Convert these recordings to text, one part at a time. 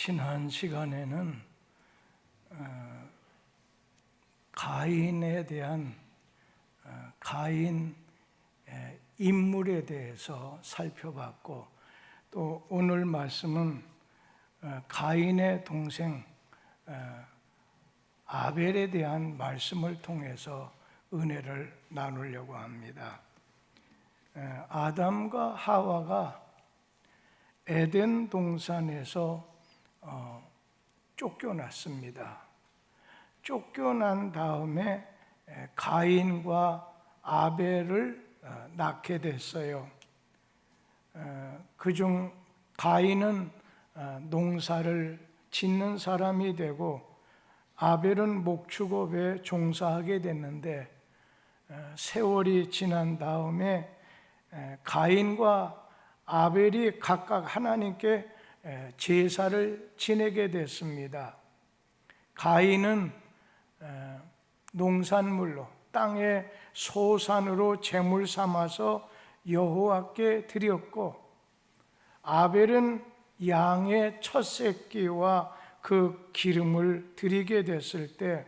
지난 시간에는 가인에 대한 가인 인물에 대해서 살펴봤고, 또 오늘 말씀은 가인의 동생 아벨에 대한 말씀을 통해서 은혜를 나누려고 합니다. 아담과 하와가 에덴 동산에서 쫓겨났습니다. 쫓겨난 다음에 가인과 아벨을 낳게 됐어요. 그중 가인은 농사를 짓는 사람이 되고 아벨은 목축업에 종사하게 됐는데, 세월이 지난 다음에 가인과 아벨이 각각 하나님께 제사를 지내게 됐습니다. 가인은 농산물로, 땅의 소산으로 제물 삼아서 여호와께 드렸고, 아벨은 양의 첫 새끼와 그 기름을 드리게 됐을 때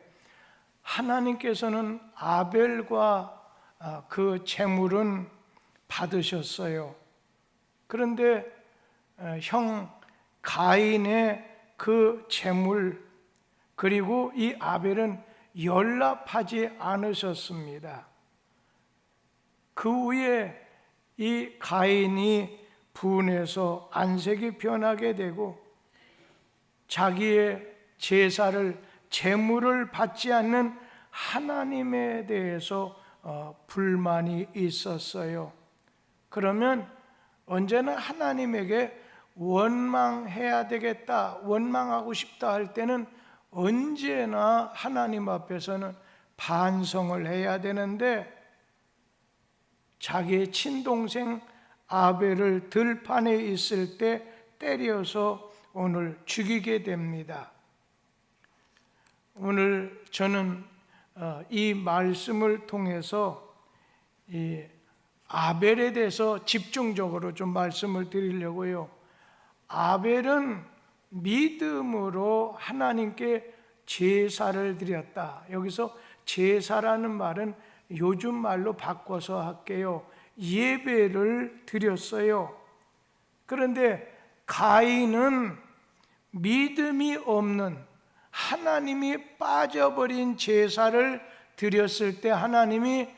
하나님께서는 아벨과 그 제물은 받으셨어요. 그런데 형 가인의 그 제물, 그리고 이 아벨은 연락하지 않으셨습니다. 그 후에 이 가인이 분해서 안색이 변하게 되고 자기의 제사를, 제물을 받지 않는 하나님에 대해서 불만이 있었어요. 그러면 언제나 하나님에게 원망해야 되겠다, 원망하고 싶다 할 때는 언제나 하나님 앞에서는 반성을 해야 되는데, 자기의 친동생 아벨을 들판에 있을 때 때려서 오늘 죽이게 됩니다. 오늘 저는 이 말씀을 통해서 이 아벨에 대해서 집중적으로 좀 말씀을 드리려고요. 아벨은 믿음으로 하나님께 제사를 드렸다. 여기서 제사라는 말은 요즘 말로 바꿔서 할게요. 예배를 드렸어요. 그런데 가인은 믿음이 없는, 하나님이 빠져버린 제사를 드렸을 때 하나님이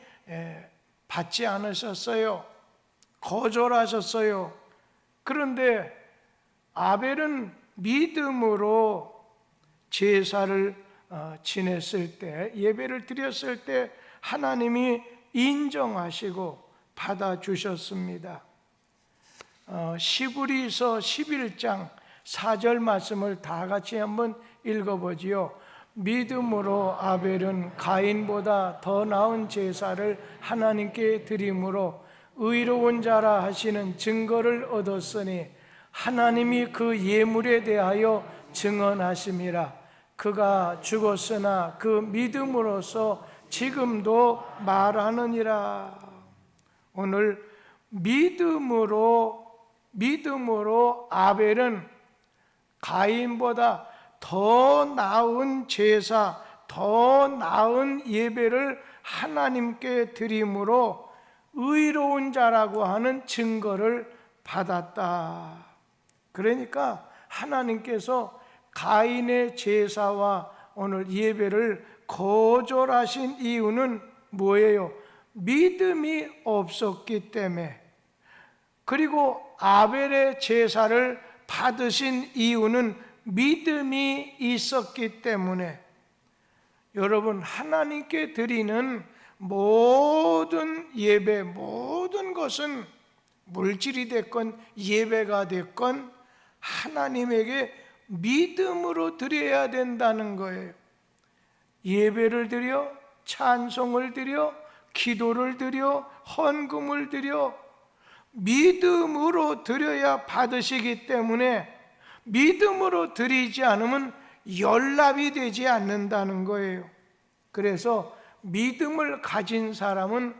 받지 않으셨어요. 거절하셨어요. 그런데 아벨은 믿음으로 제사를 지냈을 때, 예배를 드렸을 때 하나님이 인정하시고 받아주셨습니다. 시브리서 11장 4절 말씀을 다 같이 한번 읽어보지요. 믿음으로 아벨은 가인보다 더 나은 제사를 하나님께 드림으로 의로운 자라 하시는 증거를 얻었으니 하나님이 그 예물에 대하여 증언하심이라. 그가 죽었으나 그 믿음으로서 지금도 말하느니라. 오늘 믿음으로 아벨은 가인보다 더 나은 제사, 더 나은 예배를 하나님께 드림으로 의로운 자라고 하는 증거를 받았다. 그러니까 하나님께서 가인의 제사와 오늘 예배를 거절하신 이유는 뭐예요? 믿음이 없었기 때문에. 그리고 아벨의 제사를 받으신 이유는 믿음이 있었기 때문에. 여러분, 하나님께 드리는 모든 예배, 모든 것은 물질이 됐건 예배가 됐건 하나님에게 믿음으로 드려야 된다는 거예요. 예배를 드려, 찬송을 드려, 기도를 드려, 헌금을 드려 믿음으로 드려야 받으시기 때문에, 믿음으로 드리지 않으면 연락이 되지 않는다는 거예요. 그래서 믿음을 가진 사람은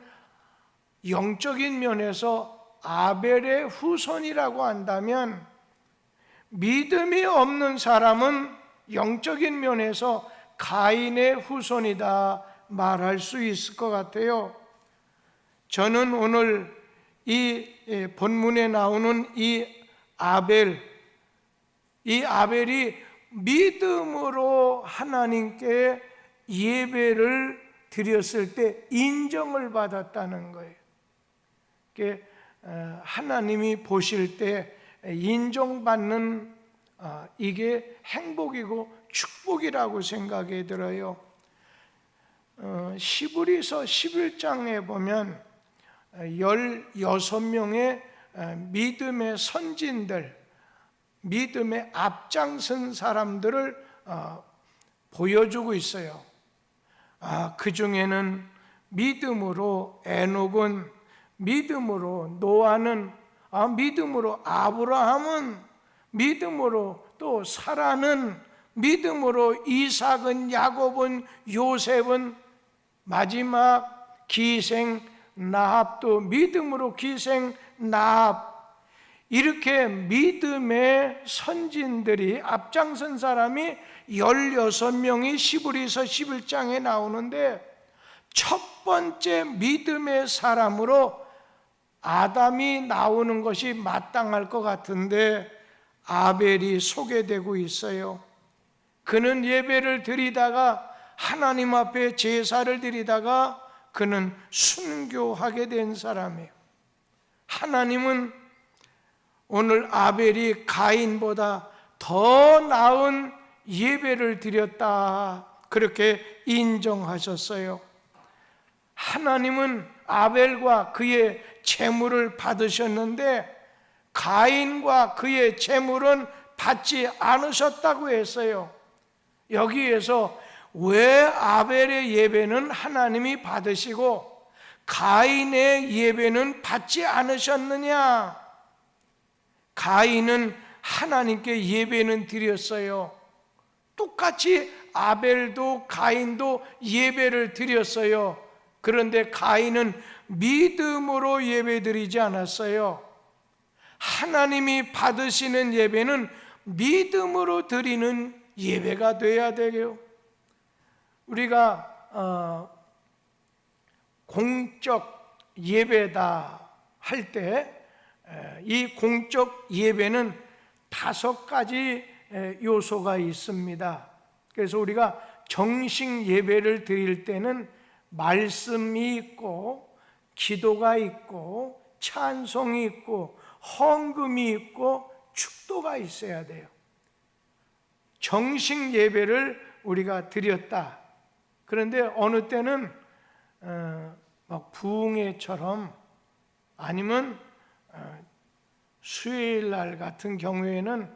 영적인 면에서 아벨의 후손이라고 한다면 믿음이 없는 사람은 영적인 면에서 가인의 후손이다 말할 수 있을 것 같아요. 저는 오늘 이 본문에 나오는 이 아벨이 믿음으로 하나님께 예배를 드렸을 때 인정을 받았다는 거예요. 하나님이 보실 때 인정받는 이게 행복이고 축복이라고 생각이 들어요. 히브리서 11장에 보면 16명의 믿음의 선진들, 믿음의 앞장선 사람들을 보여주고 있어요. 그 중에는 믿음으로 에녹은, 믿음으로 노아는, 믿음으로 아브라함은, 믿음으로 또 사라는, 믿음으로 이삭은, 야곱은, 요셉은, 마지막 기생 나합도 믿음으로 기생 나합, 이렇게 믿음의 선진들이 앞장선 사람이 16명이 히브리서 11장에 나오는데, 첫 번째 믿음의 사람으로 아담이 나오는 것이 마땅할 것 같은데 아벨이 소개되고 있어요. 그는 예배를 드리다가, 하나님 앞에 제사를 드리다가 그는 순교하게 된 사람이에요. 하나님은 오늘 아벨이 가인보다 더 나은 예배를 드렸다, 그렇게 인정하셨어요. 하나님은 아벨과 그의 제물을 받으셨는데 가인과 그의 제물은 받지 않으셨다고 했어요. 여기에서 왜 아벨의 예배는 하나님이 받으시고 가인의 예배는 받지 않으셨느냐? 가인은 하나님께 예배는 드렸어요. 똑같이 아벨도 가인도 예배를 드렸어요. 그런데 가인은 믿음으로 예배드리지 않았어요. 하나님이 받으시는 예배는 믿음으로 드리는 예배가 돼야 돼요. 우리가 공적 예배다 할 때 이 공적 예배는 5가지 요소가 있습니다. 그래서 우리가 정식 예배를 드릴 때는 말씀이 있고 기도가 있고 찬송이 있고 헌금이 있고 축도가 있어야 돼요. 정식 예배를 우리가 드렸다. 그런데 어느 때는 막 부흥회처럼, 아니면 수요일날 같은 경우에는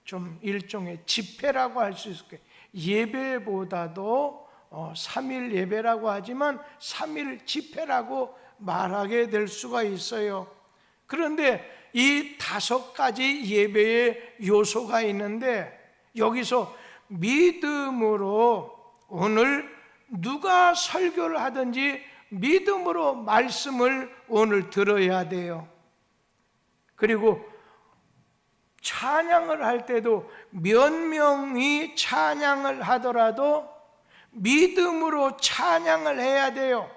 좀 일종의 집회라고 할 수 있을 거예요. 예배보다도 3일 예배라고 하지만 3일 집회라고 말하게 될 수가 있어요. 그런데 이 5가지 예배의 요소가 있는데, 여기서 믿음으로 오늘 누가 설교를 하든지 믿음으로 말씀을 오늘 들어야 돼요. 그리고 찬양을 할 때도 몇 명이 찬양을 하더라도 믿음으로 찬양을 해야 돼요.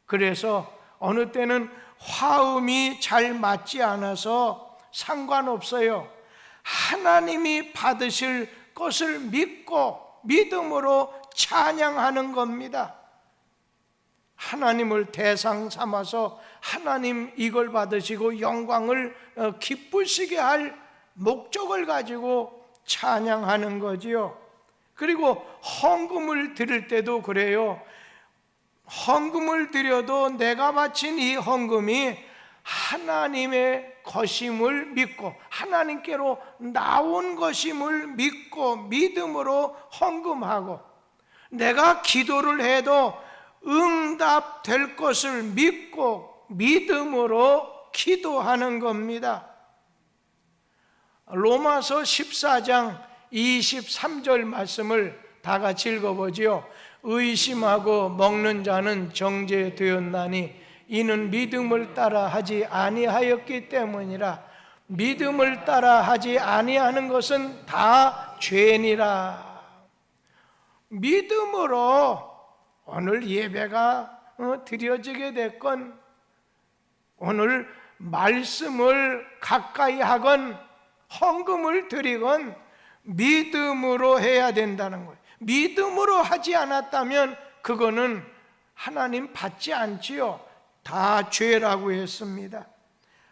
그래서 어느 때는 화음이 잘 맞지 않아서 상관없어요. 하나님이 받으실 것을 믿고 믿음으로 찬양하는 겁니다. 하나님을 대상 삼아서 하나님 이걸 받으시고 영광을 기쁘시게 할 목적을 가지고 찬양하는 거지요. 그리고 헌금을 드릴 때도 그래요. 헌금을 드려도 내가 바친 이 헌금이 하나님의 것임을 믿고 하나님께로 나온 것임을 믿고 믿음으로 헌금하고, 내가 기도를 해도 응답될 것을 믿고 믿음으로 기도하는 겁니다. 로마서 14장 23절 말씀을 다 같이 읽어보지요. 의심하고 먹는 자는 정죄되었나니 이는 믿음을 따라 하지 아니하였기 때문이라. 믿음을 따라 하지 아니하는 것은 다 죄니라. 믿음으로 오늘 예배가 드려지게 됐건, 오늘 말씀을 가까이 하건 헌금을 드리건 믿음으로 해야 된다는 거예요. 믿음으로 하지 않았다면 그거는 하나님 받지 않지요. 다 죄라고 했습니다.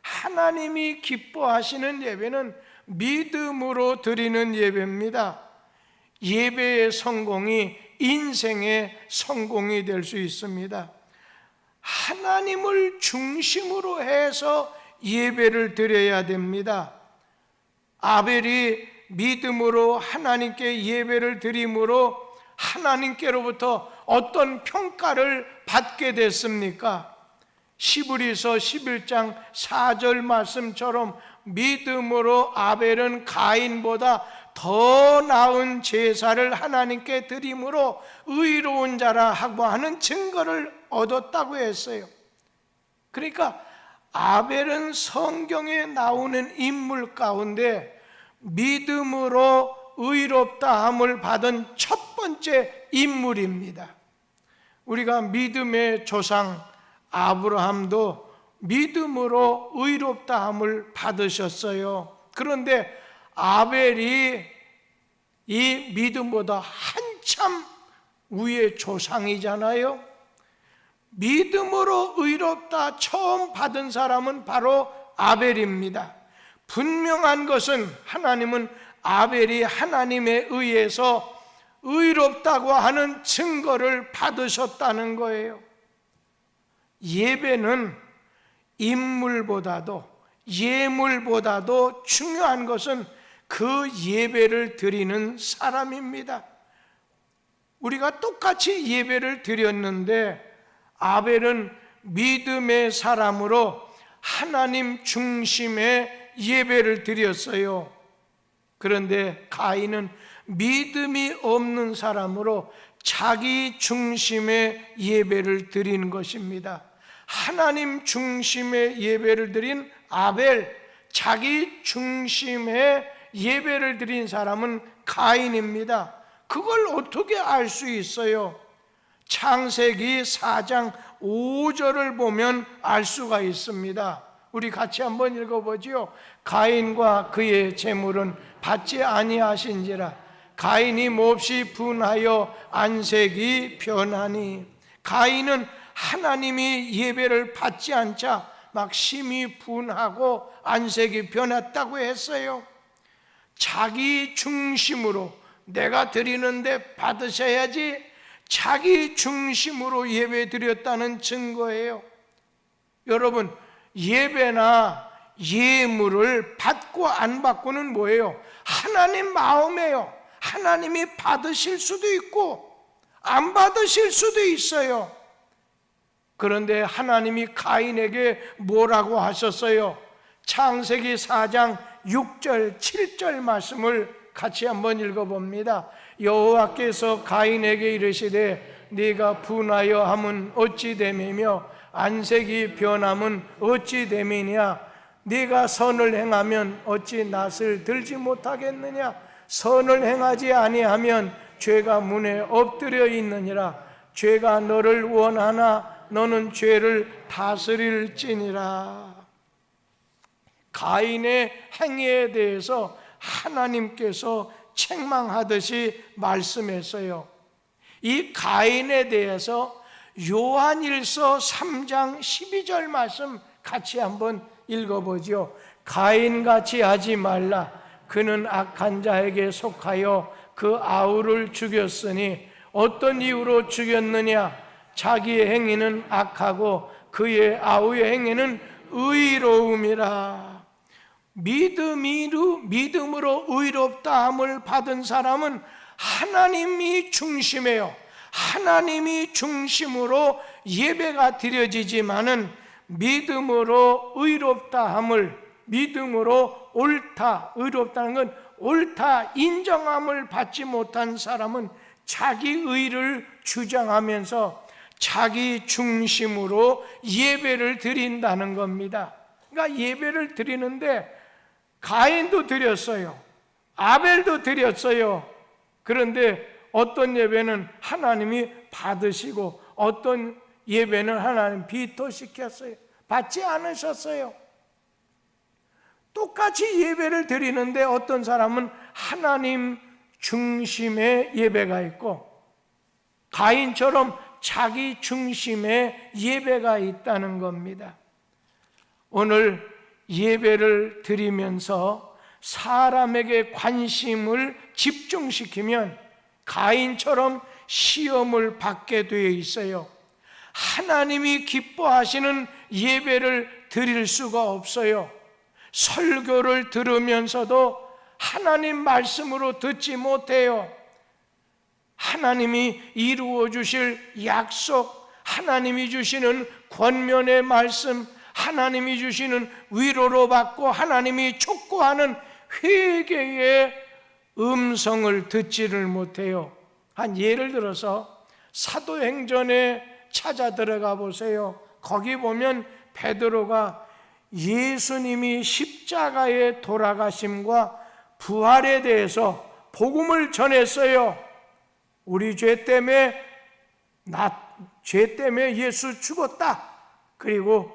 하나님이 기뻐하시는 예배는 믿음으로 드리는 예배입니다. 예배의 성공이 인생의 성공이 될 수 있습니다. 하나님을 중심으로 해서 예배를 드려야 됩니다. 아벨이 믿음으로 하나님께 예배를 드림으로 하나님께로부터 어떤 평가를 받게 됐습니까? 시브리서 11장 4절 말씀처럼 믿음으로 아벨은 가인보다 더 나은 제사를 하나님께 드림으로 의로운 자라 하고 하는 증거를 얻었다고 했어요. 그러니까 아벨은 성경에 나오는 인물 가운데 믿음으로 의롭다함을 받은 첫 번째 인물입니다. 우리가 믿음의 조상 아브라함도 믿음으로 의롭다함을 받으셨어요. 그런데 아벨이 이 믿음보다 한참 위의 조상이잖아요. 믿음으로 의롭다 처음 받은 사람은 바로 아벨입니다. 분명한 것은 하나님은 아벨이 하나님에 의해서 의롭다고 하는 증거를 받으셨다는 거예요. 예배는 인물보다도 예물보다도 중요한 것은 그 예배를 드리는 사람입니다. 우리가 똑같이 예배를 드렸는데 아벨은 믿음의 사람으로 하나님 중심의 예배를 드렸어요. 그런데 가인은 믿음이 없는 사람으로 자기 중심의 예배를 드리는 것입니다. 하나님 중심의 예배를 드린 아벨, 자기 중심의 예배를 드린 사람은 가인입니다. 그걸 어떻게 알 수 있어요? 창세기 4장 5절을 보면 알 수가 있습니다. 우리 같이 한번 읽어보지요. 가인과 그의 재물은 받지 아니하신지라. 가인이 몹시 분하여 안색이 변하니. 가인은 하나님이 예배를 받지 않자 막 심히 분하고 안색이 변했다고 했어요. 자기 중심으로 내가 드리는데 받으셔야지, 자기 중심으로 예배 드렸다는 증거예요. 여러분, 예배나 예물을 받고 안 받고는 뭐예요? 하나님 마음이에요. 하나님이 받으실 수도 있고 안 받으실 수도 있어요. 그런데 하나님이 가인에게 뭐라고 하셨어요? 창세기 4장 6절 7절 말씀을 같이 한번 읽어봅니다. 여호와께서 가인에게 이르시되 네가 분하여 함은 어찌 됨이며 안색이 변함은 어찌 됨이냐. 네가 선을 행하면 어찌 낯을 들지 못하겠느냐. 선을 행하지 아니하면 죄가 문에 엎드려 있느니라. 죄가 너를 원하나 너는 죄를 다스릴지니라. 가인의 행위에 대해서 하나님께서 책망하듯이 말씀했어요. 이 가인에 대해서 요한일서 3장 12절 말씀 같이 한번 읽어보죠. 가인같이 하지 말라. 그는 악한 자에게 속하여 그 아우를 죽였으니 어떤 이유로 죽였느냐. 자기의 행위는 악하고 그의 아우의 행위는 의로움이라. 믿음으로 의롭다함을 받은 사람은 하나님이 중심이에요. 하나님이 중심으로 예배가 드려지지만은 믿음으로 의롭다함을, 믿음으로 옳다, 의롭다는 건 옳다 인정함을 받지 못한 사람은 자기 의를 주장하면서 자기 중심으로 예배를 드린다는 겁니다. 그러니까 예배를 드리는데 가인도 드렸어요. 아벨도 드렸어요. 그런데 어떤 예배는 하나님이 받으시고 어떤 예배는 하나님 비토시켰어요. 받지 않으셨어요. 똑같이 예배를 드리는데 어떤 사람은 하나님 중심의 예배가 있고 가인처럼 자기 중심의 예배가 있다는 겁니다. 오늘 예배를 드리면서 사람에게 관심을 집중시키면 가인처럼 시험을 받게 되어 있어요. 하나님이 기뻐하시는 예배를 드릴 수가 없어요. 설교를 들으면서도 하나님 말씀으로 듣지 못해요. 하나님이 이루어 주실 약속, 하나님이 주시는 권면의 말씀, 하나님이 주시는 위로로 받고 하나님이 촉구하는 회개의 음성을 듣지를 못해요. 한 예를 들어서 사도행전에 찾아 들어가 보세요. 거기 보면 베드로가 예수님이 십자가에 돌아가심과 부활에 대해서 복음을 전했어요. 우리 죄 때문에 예수 죽었다. 그리고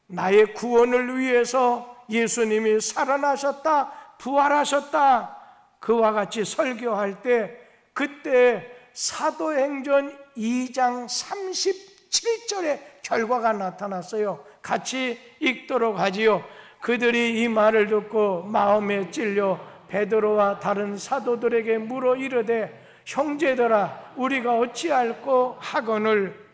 나의 구원을 위해서 예수님이 살아나셨다, 부활하셨다. 그와 같이 설교할 때 그때 사도행전 2장 37절의 결과가 나타났어요. 같이 읽도록 하지요. 그들이 이 말을 듣고 마음에 찔려 베드로와 다른 사도들에게 물어 이르되 형제들아 우리가 어찌할꼬 하거늘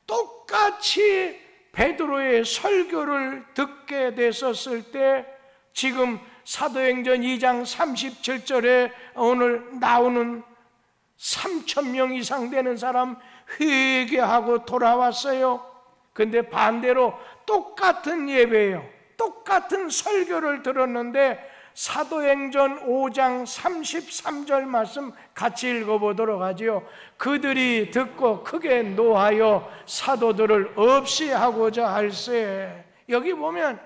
똑같이 베드로의 설교를 듣게 됐었을 때 지금 사도행전 2장 37절에 오늘 나오는 3,000명 이상 되는 사람 회개하고 돌아왔어요. 근데 반대로 똑같은 예배예요. 똑같은 설교를 들었는데 사도행전 5장 33절 말씀 같이 읽어보도록 하지요. 그들이 듣고 크게 노하여 사도들을 없이 하고자 할세. 여기 보면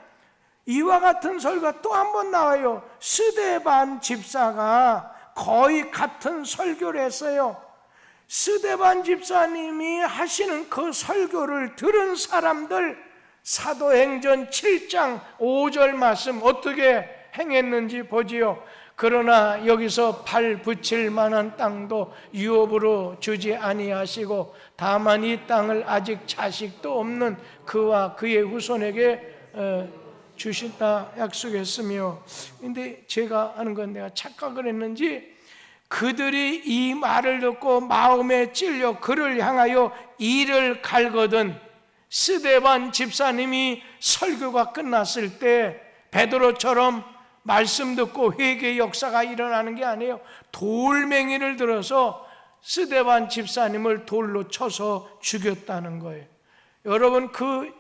이와 같은 설교가 또 한 번 나와요. 스데반 집사가 거의 같은 설교를 했어요. 스데반 집사님이 하시는 그 설교를 들은 사람들 사도행전 7장 5절 말씀 어떻게 행했는지 보지요. 그러나 여기서 발 붙일 만한 땅도 유업으로 주지 아니하시고 다만 이 땅을 아직 자식도 없는 그와 그의 후손에게 주신다 약속했으며, 근데 제가 하는 건 내가 착각을 했는지 그들이 이 말을 듣고 마음에 찔려 그를 향하여 이를 갈거든 스데반 집사님이 설교가 끝났을 때 베드로처럼 말씀 듣고 회개의 역사가 일어나는 게 아니에요. 돌멩이를 들어서 스데반 집사님을 돌로 쳐서 죽였다는 거예요. 여러분 그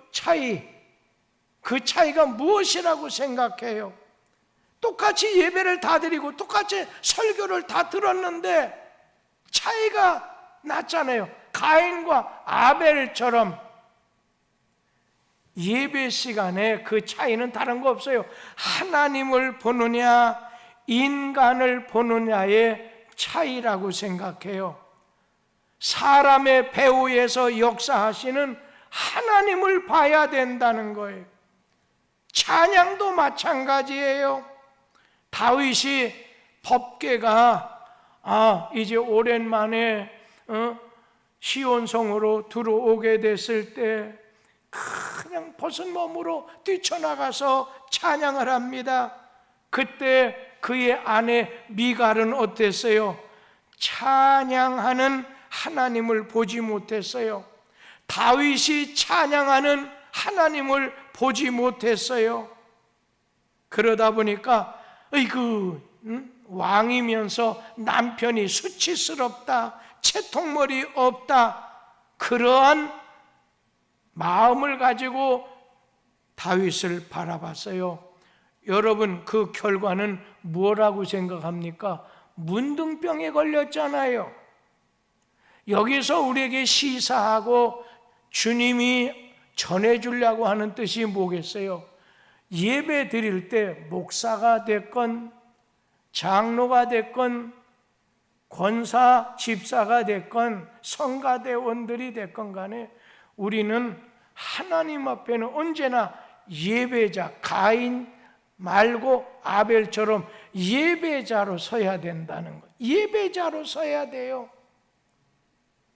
차이가 무엇이라고 생각해요? 똑같이 예배를 다 드리고 똑같이 설교를 다 들었는데 차이가 났잖아요. 가인과 아벨처럼 예배 시간에 그 차이는 다른 거 없어요. 하나님을 보느냐 인간을 보느냐의 차이라고 생각해요. 사람의 배후에서 역사하시는 하나님을 봐야 된다는 거예요. 찬양도 마찬가지예요. 다윗이 법궤가 이제 오랜만에 시온성으로 들어오게 됐을 때 그냥 벗은 몸으로 뛰쳐나가서 찬양을 합니다. 그때 그의 아내 미갈은 어땠어요? 찬양하는 하나님을 보지 못했어요. 다윗이 찬양하는 하나님을 보지 못했어요. 그러다 보니까 왕이면서 남편이 수치스럽다, 채통머리 없다, 그러한 마음을 가지고 다윗을 바라봤어요. 여러분 그 결과는 뭐라고 생각합니까? 문둥병에 걸렸잖아요. 여기서 우리에게 시사하고 주님이 전해주려고 하는 뜻이 뭐겠어요? 예배 드릴 때 목사가 됐건 장로가 됐건 권사 집사가 됐건 성가대원들이 됐건 간에 우리는 하나님 앞에는 언제나 예배자, 가인 말고 아벨처럼 예배자로 서야 된다는 것. 예배자로 서야 돼요.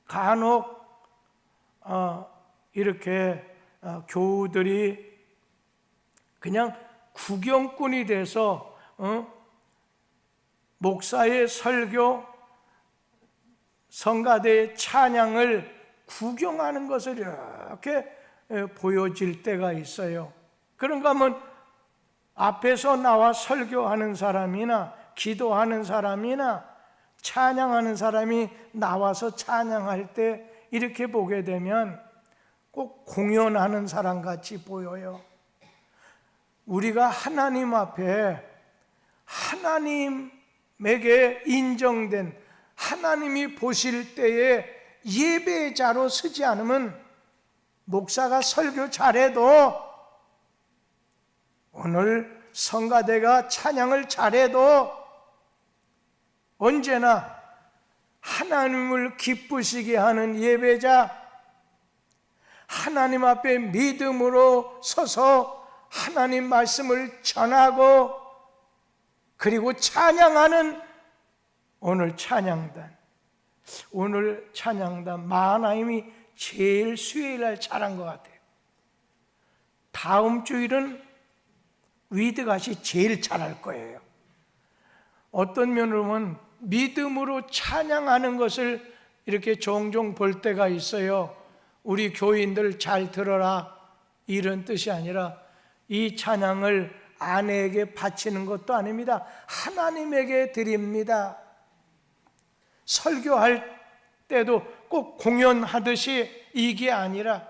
간혹 이렇게 교우들이 그냥 구경꾼이 돼서 목사의 설교, 성가대의 찬양을 구경하는 것을 이렇게 보여질 때가 있어요. 그런가 하면 앞에서 나와 설교하는 사람이나 기도하는 사람이나 찬양하는 사람이 나와서 찬양할 때 이렇게 보게 되면 꼭 공연하는 사람 같이 보여요. 우리가 하나님 앞에 하나님에게 인정된, 하나님이 보실 때에 예배자로 서지 않으면 목사가 설교 잘해도, 오늘 성가대가 찬양을 잘해도 언제나 하나님을 기쁘시게 하는 예배자, 하나님 앞에 믿음으로 서서 하나님 말씀을 전하고 그리고 찬양하는 오늘 찬양단 마하나임이 제일 수요일날 잘한 것 같아요. 다음 주일은 위드갓이 제일 잘할 거예요. 어떤 면으로 보면 믿음으로 찬양하는 것을 이렇게 종종 볼 때가 있어요. 우리 교인들 잘 들어라, 이런 뜻이 아니라 이 찬양을 아내에게 바치는 것도 아닙니다. 하나님에게 드립니다. 설교할 때도 꼭 공연하듯이 이게 아니라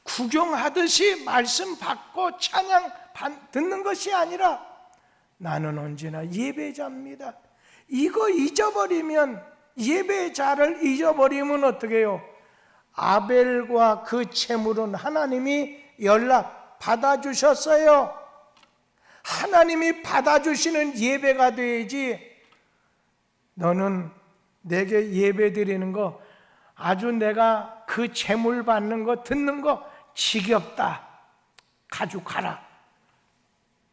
구경하듯이 말씀 받고 찬양 듣는 것이 아니라 나는 언제나 예배자입니다. 이거 잊어버리면, 예배자를 잊어버리면 어떻게 해요? 아벨과 그 제물은 하나님이 연락 받아주셨어요. 하나님이 받아주시는 예배가 돼야지. 너는 내게 예배 드리는 거, 아주 내가 그 제물 받는 거 듣는 거 지겹다, 가져가라,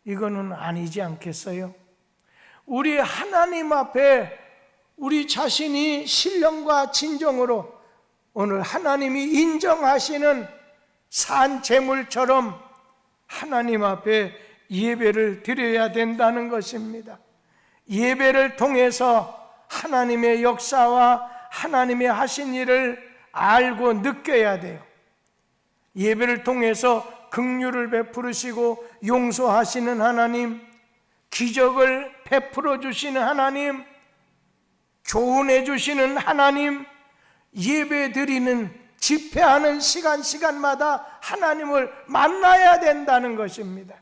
이거는 아니지 않겠어요? 우리 하나님 앞에 우리 자신이 신령과 진정으로 오늘 하나님이 인정하시는 산 제물처럼 하나님 앞에 예배를 드려야 된다는 것입니다. 예배를 통해서 하나님의 역사와 하나님의 하신 일을 알고 느껴야 돼요. 예배를 통해서 긍휼을 베푸시고 용서하시는 하나님, 기적을 베풀어 주시는 하나님, 교훈해 주시는 하나님, 예배 드리는 집회하는 시간마다 하나님을 만나야 된다는 것입니다.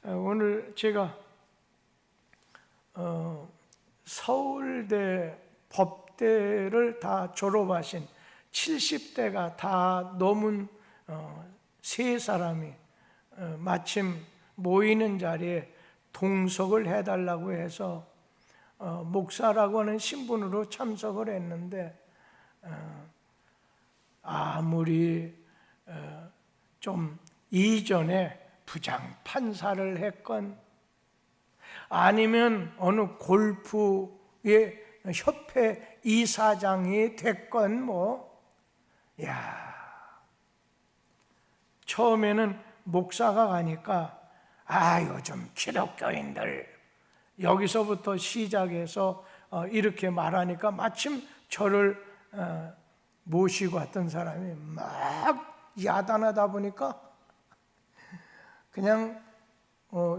오늘 제가 서울대 법대를 다 졸업하신 70대가 다 넘은 세 사람이 마침 모이는 자리에 동석을 해달라고 해서 목사라고 하는 신분으로 참석을 했는데, 아무리 좀 이전에 부장판사를 했건 아니면 어느 골프의 협회 이사장이 됐건 처음에는 목사가 가니까 요즘 기독교인들, 여기서부터 시작해서 이렇게 말하니까 마침 저를 모시고 왔던 사람이 막 야단하다 보니까 그냥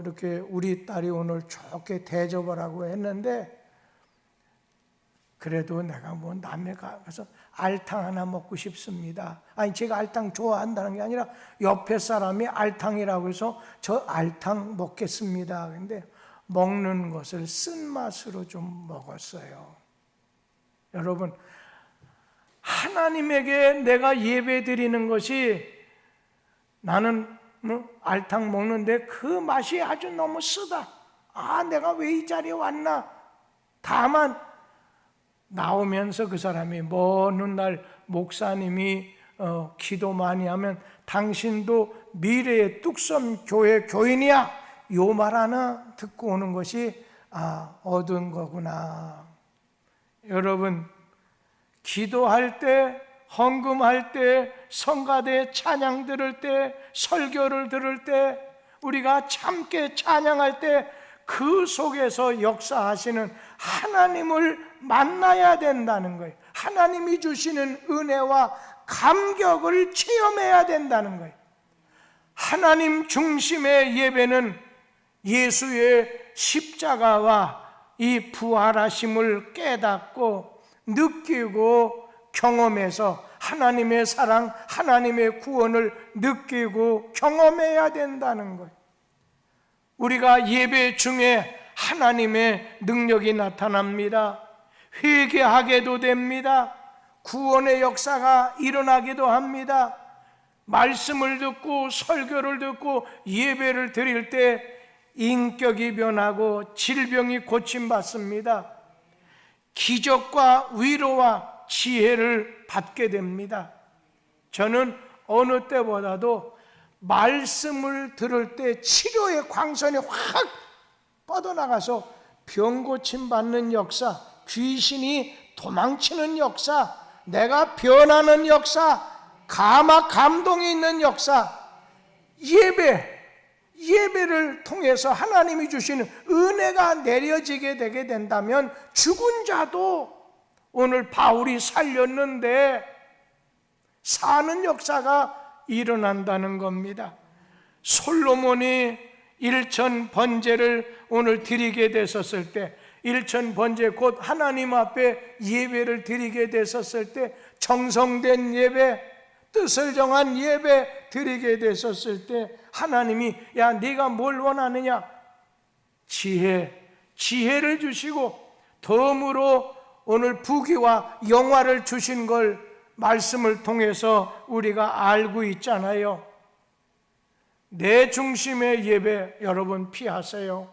이렇게 우리 딸이 오늘 좋게 대접을 하고 했는데, 그래도 내가 남에 가서 알탕 하나 먹고 싶습니다. 아니, 제가 알탕 좋아한다는 게 아니라 옆에 사람이 알탕이라고 해서 저 알탕 먹겠습니다. 근데 먹는 것을 쓴맛으로 좀 먹었어요. 여러분, 하나님에게 내가 예배 드리는 것이 나는 알탕 먹는데 그 맛이 아주 너무 쓰다. 내가 왜 이 자리에 왔나? 다만 나오면서 그 사람이 먼 날 목사님이 기도 많이 하면 당신도 미래의 뚝섬 교회 교인이야, 요 말 하나 듣고 오는 것이 얻은 거구나. 여러분, 기도할 때, 헌금할 때, 성가대 찬양 들을 때, 설교를 들을 때, 우리가 참게 찬양할 때 그 속에서 역사하시는 하나님을 만나야 된다는 거예요. 하나님이 주시는 은혜와 감격을 체험해야 된다는 거예요. 하나님 중심의 예배는 예수의 십자가와 이 부활하심을 깨닫고 느끼고 경험해서 하나님의 사랑, 하나님의 구원을 느끼고 경험해야 된다는 거예요. 우리가 예배 중에 하나님의 능력이 나타납니다. 회개하게도 됩니다. 구원의 역사가 일어나기도 합니다. 말씀을 듣고 설교를 듣고 예배를 드릴 때 인격이 변하고 질병이 고침받습니다. 기적과 위로와 지혜를 받게 됩니다. 저는 어느 때보다도 말씀을 들을 때 치료의 광선이 확 뻗어나가서 병 고침 받는 역사, 귀신이 도망치는 역사, 내가 변하는 역사, 감동이 있는 역사, 예배를 통해서 하나님이 주시는 은혜가 내려지게 되게 된다면 죽은 자도 오늘 바울이 살렸는데 사는 역사가 일어난다는 겁니다. 솔로몬이 일천 번제를 오늘 드리게 됐었을 때, 일천 번제 곧 하나님 앞에 예배를 드리게 됐었을 때, 정성된 예배, 뜻을 정한 예배 드리게 됐었을 때 하나님이 야, 네가 뭘 원하느냐? 지혜를 주시고 덤으로 오늘 부귀와 영화를 주신 걸 말씀을 통해서 우리가 알고 있잖아요. 내 중심의 예배 여러분 피하세요.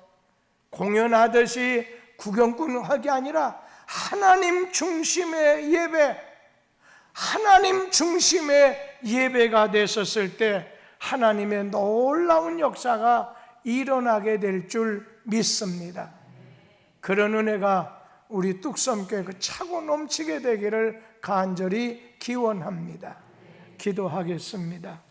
공연하듯이 구경꾼 하기 아니라 하나님 중심의 예배, 하나님 중심의 예배가 됐었을 때 하나님의 놀라운 역사가 일어나게 될 줄 믿습니다. 그런 은혜가 우리 뚝섬교회 차고 넘치게 되기를 간절히 기원합니다. 기도하겠습니다.